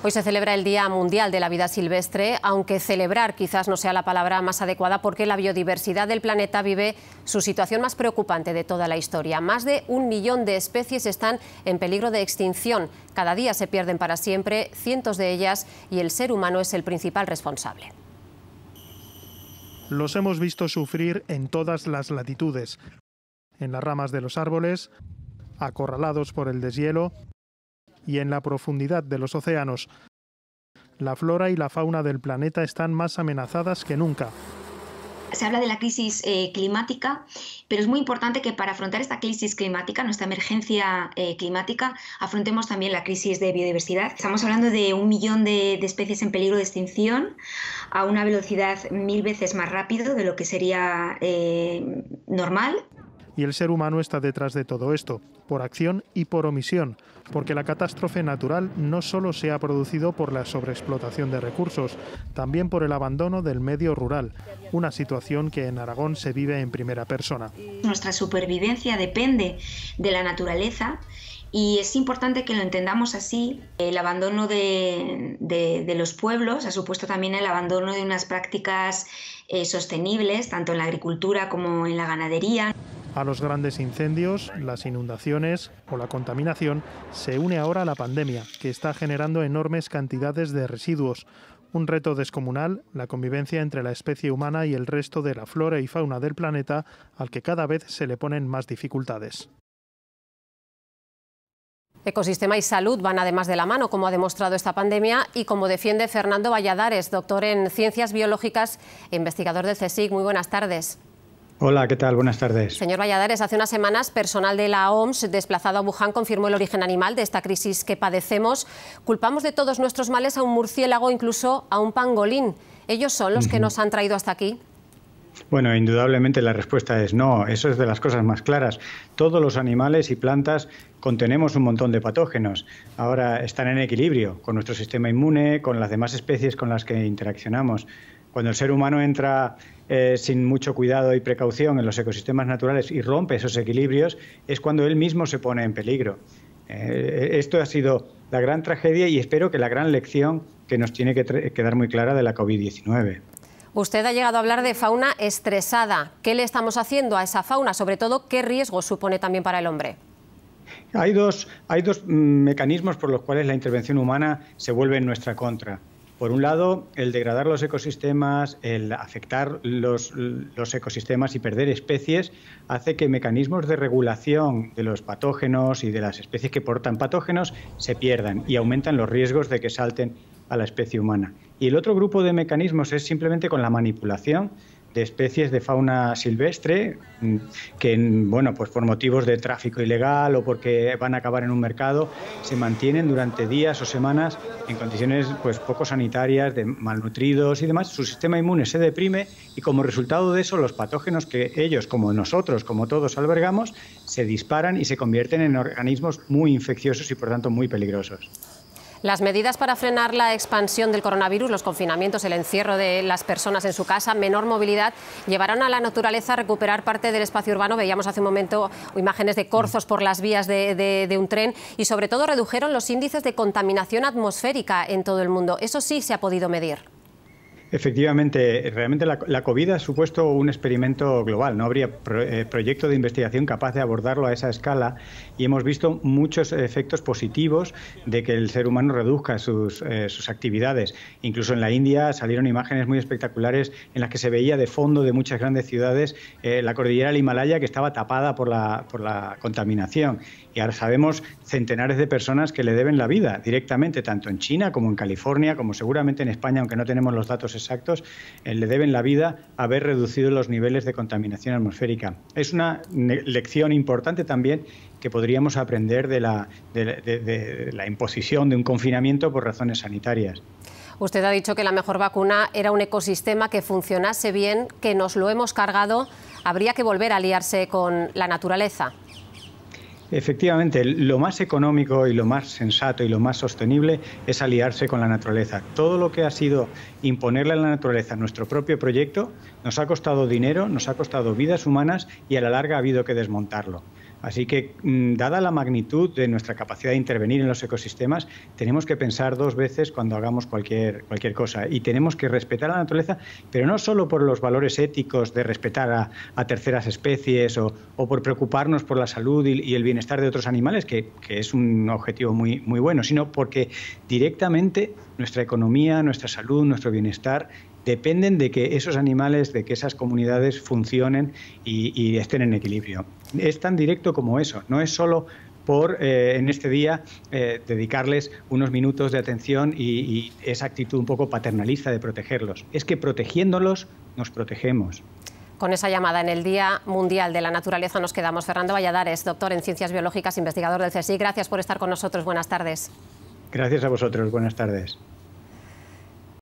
Hoy se celebra el Día Mundial de la Vida Silvestre, aunque celebrar quizás no sea la palabra más adecuada porque la biodiversidad del planeta vive su situación más preocupante de toda la historia. Más de 1 millón de especies están en peligro de extinción. Cada día se pierden para siempre cientos de ellas y el ser humano es el principal responsable. Los hemos visto sufrir en todas las latitudes, en las ramas de los árboles, acorralados por el deshielo y en la profundidad de los océanos. La flora y la fauna del planeta están más amenazadas que nunca. Se habla de la crisis climática, pero es muy importante que para afrontar esta crisis climática, nuestra emergencia climática, afrontemos también la crisis de biodiversidad. Estamos hablando de 1 millón de especies en peligro de extinción a una velocidad 1000 veces más rápido de lo que sería normal. Y el ser humano está detrás de todo esto, por acción y por omisión, porque la catástrofe natural no solo se ha producido por la sobreexplotación de recursos, también por el abandono del medio rural, una situación que en Aragón se vive en primera persona. Nuestra supervivencia depende de la naturaleza y es importante que lo entendamos así. El abandono de los pueblos ha supuesto también el abandono de unas prácticas sostenibles, tanto en la agricultura como en la ganadería. A los grandes incendios, las inundaciones o la contaminación se une ahora la pandemia, que está generando enormes cantidades de residuos. Un reto descomunal, la convivencia entre la especie humana y el resto de la flora y fauna del planeta, al que cada vez se le ponen más dificultades. Ecosistema y salud van además de la mano, como ha demostrado esta pandemia y como defiende Fernando Valladares, doctor en Ciencias Biológicas e investigador del CSIC. Muy buenas tardes. Hola, ¿qué tal? Buenas tardes. Señor Valladares, hace unas semanas personal de la OMS desplazado a Wuhan confirmó el origen animal de esta crisis que padecemos. Culpamos de todos nuestros males a un murciélago, incluso a un pangolín. ¿Ellos son los que nos han traído hasta aquí? Bueno, indudablemente la respuesta es no. Eso es de las cosas más claras. Todos los animales y plantas contenemos un montón de patógenos. Ahora están en equilibrio con nuestro sistema inmune, con las demás especies con las que interaccionamos. Cuando el ser humano entra sin mucho cuidado y precaución en los ecosistemas naturales y rompe esos equilibrios, es cuando él mismo se pone en peligro. Esto ha sido la gran tragedia y espero que la gran lección que nos tiene que quedar muy clara de la COVID-19. Usted ha llegado a hablar de fauna estresada. ¿Qué le estamos haciendo a esa fauna? Sobre todo, ¿qué riesgo supone también para el hombre? Hay dos mecanismos por los cuales la intervención humana se vuelve en nuestra contra. Por un lado, el degradar los ecosistemas, el afectar los ecosistemas y perder especies hace que mecanismos de regulación de los patógenos y de las especies que portan patógenos se pierdan y aumentan los riesgos de que salten a la especie humana. Y el otro grupo de mecanismos es simplemente con la manipulación de especies de fauna silvestre que, bueno, pues por motivos de tráfico ilegal o porque van a acabar en un mercado, se mantienen durante días o semanas en condiciones pues poco sanitarias, de malnutridos y demás. Su sistema inmune se deprime y como resultado de eso los patógenos que ellos, como nosotros, como todos albergamos, se disparan y se convierten en organismos muy infecciosos y por tanto muy peligrosos. Las medidas para frenar la expansión del coronavirus, los confinamientos, el encierro de las personas en su casa, menor movilidad, llevaron a la naturaleza a recuperar parte del espacio urbano. Veíamos hace un momento imágenes de corzos por las vías de un tren y sobre todo redujeron los índices de contaminación atmosférica en todo el mundo. Eso sí se ha podido medir. Efectivamente, realmente la COVID ha supuesto un experimento global. No habría proyecto de investigación capaz de abordarlo a esa escala y hemos visto muchos efectos positivos de que el ser humano reduzca sus actividades. Incluso en la India salieron imágenes muy espectaculares en las que se veía de fondo de muchas grandes ciudades la cordillera del Himalaya que estaba tapada por la contaminación. Y ahora sabemos centenares de personas que le deben la vida directamente, tanto en China como en California, como seguramente en España, aunque no tenemos los datos exactos, le deben la vida haber reducido los niveles de contaminación atmosférica. Es una lección importante también que podríamos aprender de la imposición de un confinamiento por razones sanitarias. Usted ha dicho que la mejor vacuna era un ecosistema que funcionase bien, que nos lo hemos cargado. Habría que volver a aliarse con la naturaleza. Efectivamente, lo más económico y lo más sensato y lo más sostenible es aliarse con la naturaleza. Todo lo que ha sido imponerle a la naturaleza nuestro propio proyecto nos ha costado dinero, nos ha costado vidas humanas y a la larga ha habido que desmontarlo. Así que, dada la magnitud de nuestra capacidad de intervenir en los ecosistemas, tenemos que pensar 2 veces cuando hagamos cualquier cosa. Y tenemos que respetar a la naturaleza, pero no solo por los valores éticos de respetar a terceras especies o por preocuparnos por la salud y el bienestar de otros animales, que es un objetivo muy, muy bueno, sino porque directamente nuestra economía, nuestra salud, nuestro bienestar dependen de que esos animales, de que esas comunidades funcionen y estén en equilibrio. Es tan directo como eso, no es solo por en este día dedicarles unos minutos de atención y esa actitud un poco paternalista de protegerlos. Es que protegiéndolos nos protegemos. Con esa llamada en el Día Mundial de la Naturaleza nos quedamos. Fernando Valladares, doctor en Ciencias Biológicas, investigador del CSIC. Gracias por estar con nosotros. Buenas tardes. Gracias a vosotros. Buenas tardes.